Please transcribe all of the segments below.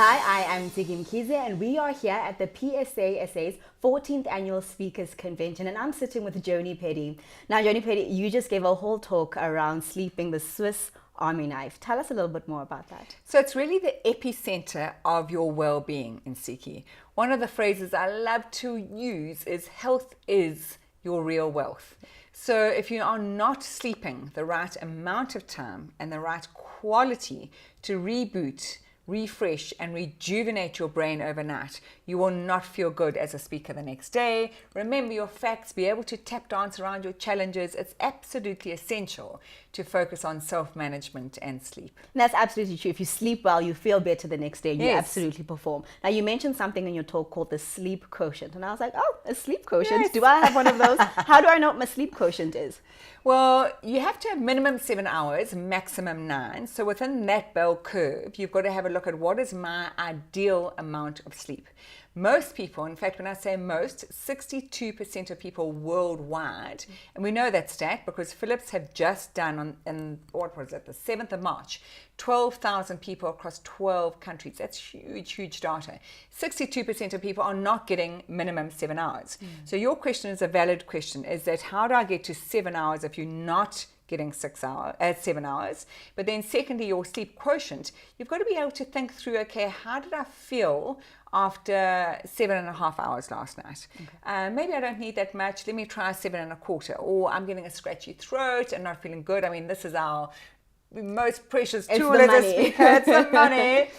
Hi, I am Ntsiki Mkhize, and we are here at the PSASA's 14th Annual Speakers Convention, and I'm sitting with Joni Peddie. Now, Joni Peddie, you just gave a whole talk around sleeping the Swiss Army knife. Tell us a little bit more about that. So it's really the epicenter of your well-being, Ntsiki. One of the phrases I love to use is health is your real wealth. So if you are not sleeping the right amount of time and the right quality to reboot, refresh and rejuvenate your brain overnight, you will not feel good as a speaker the next day. Remember your facts, be able to tap dance around your challenges. It's absolutely essential to focus on self-management and sleep. And that's absolutely true. If you sleep well, you feel better the next day. You Yes. absolutely perform. Now, you mentioned something in your talk called the sleep quotient. And I was like, oh, a sleep quotient? Yes. Do I have one of those? How do I know what my sleep quotient is? Well, you have to have minimum 7 hours, maximum 9. So within that bell curve, you've got to have a look at what is my ideal amount of sleep. Most people, in fact, when I say most, 62% of people worldwide, and we know that stat because Philips have just done what was it, the 7th of March, 12,000 people across 12 countries. That's huge, huge data. 62% of people are not getting minimum 7 hours. So your question is a valid question, is that how do I get to 7 hours if you're not getting 7 hours? But then secondly, your sleep quotient, you've got to be able to think through, okay, how did I feel after 7.5 hours last night? Okay. Maybe I don't need that much. Let me try 7.25. Or I'm getting a scratchy throat and not feeling good. I mean, this is our most precious tool as a speaker. It's the money.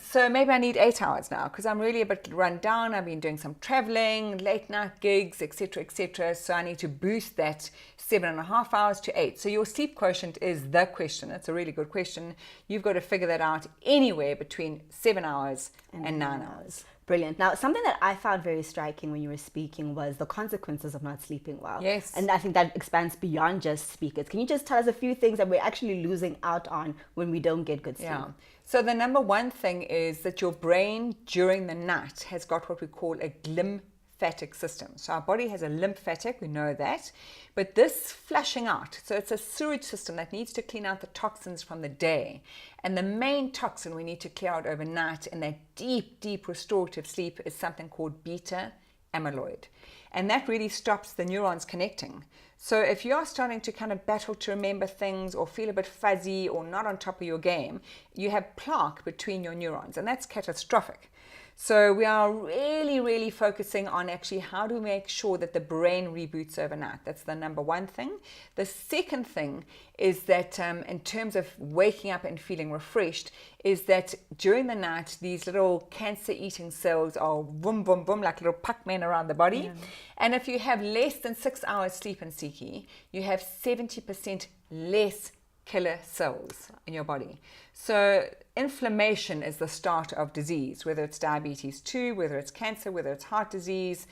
So maybe I need 8 hours now because I'm really a bit run down. I've been doing some traveling, late night gigs, etc., etc. So I need to boost that 7.5 hours to 8. So your sleep quotient is the question. It's a really good question. You've got to figure that out anywhere between 7 hours and 9 hours. Brilliant. Now, something that I found very striking when you were speaking was the consequences of not sleeping well. Yes. And I think that expands beyond just speakers. Can you just tell us a few things that we're actually losing out on when we don't get good sleep? Yeah. So the number one thing is that your brain during the night has got what we call a lymphatic system. So our body has a lymphatic, we know that, but this flushing out, so it's a sewage system that needs to clean out the toxins from the day. And the main toxin we need to clear out overnight in that deep, deep restorative sleep is something called beta amyloid. And that really stops the neurons connecting. So if you are starting to kind of battle to remember things or feel a bit fuzzy or not on top of your game, you have plaque between your neurons, and that's catastrophic. So we are really, really focusing on actually how do we make sure that the brain reboots overnight. That's the number one thing. The second thing is that in terms of waking up and feeling refreshed, is that during the night, these little cancer-eating cells are boom, boom, boom, like little Pac-Man around the body. Yeah. And if you have less than 6 hours sleep, Ntsiki, you have 70% less killer cells in your body. So inflammation is the start of disease, whether it's diabetes 2, whether it's cancer, whether it's heart disease,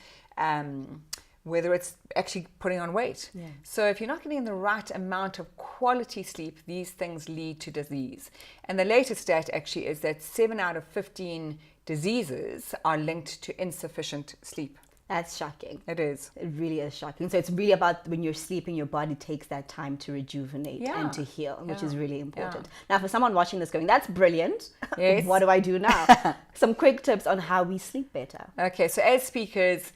whether it's actually putting on weight. Yeah. So if you're not getting the right amount of quality sleep, these things lead to disease. And the latest stat actually is that 7 out of 15 diseases are linked to insufficient sleep. That's shocking. It is. It really is shocking. So it's really about when you're sleeping, your body takes that time to rejuvenate and to heal, which is really important. Now, for someone watching this going, that's brilliant. Yes. What do I do now? Some quick tips on how we sleep better. Okay, so as speakers,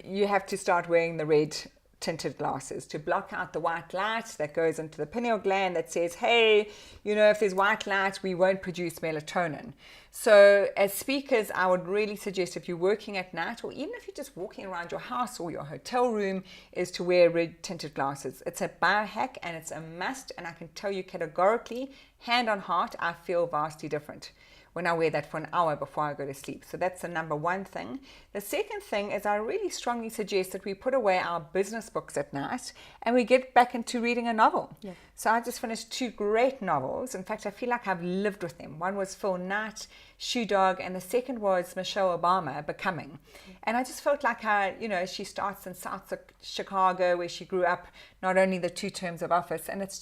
you have to start wearing the red tinted glasses to block out the white light that goes into the pineal gland that says, hey, you know, if there's white light, we won't produce melatonin. So as speakers, I would really suggest if you're working at night or even if you're just walking around your house or your hotel room is to wear red tinted glasses. It's a biohack and it's a must, and I can tell you categorically, hand on heart, I feel vastly different when I wear that for an hour before I go to sleep. So that's the number one thing. The second thing is I really strongly suggest that we put away our business books at night and we get back into reading a novel. Yeah. So I just finished 2 great novels. In fact, I feel like I've lived with them. One was Phil Knight, Shoe Dog, and the second was Michelle Obama, Becoming. And I just felt like she starts in South Chicago where she grew up, not only the 2 terms of office. And it's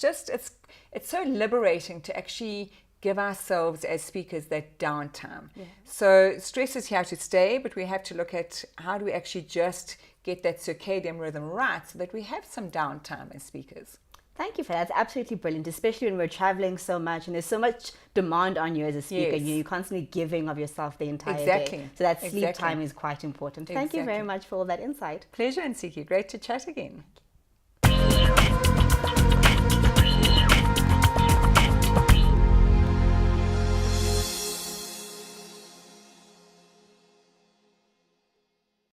so liberating to actually give ourselves as speakers that downtime. Yeah. So stress is here to stay, but we have to look at how do we actually just get that circadian rhythm right so that we have some downtime as speakers. Thank you for that. That's absolutely brilliant, especially when we're traveling so much and there's so much demand on you as a speaker. Yes. You're constantly giving of yourself the entire Exactly. day. So that sleep Exactly. time is quite important. Thank you very Exactly. much for all that insight. Pleasure, Ntsiki. Great to chat again.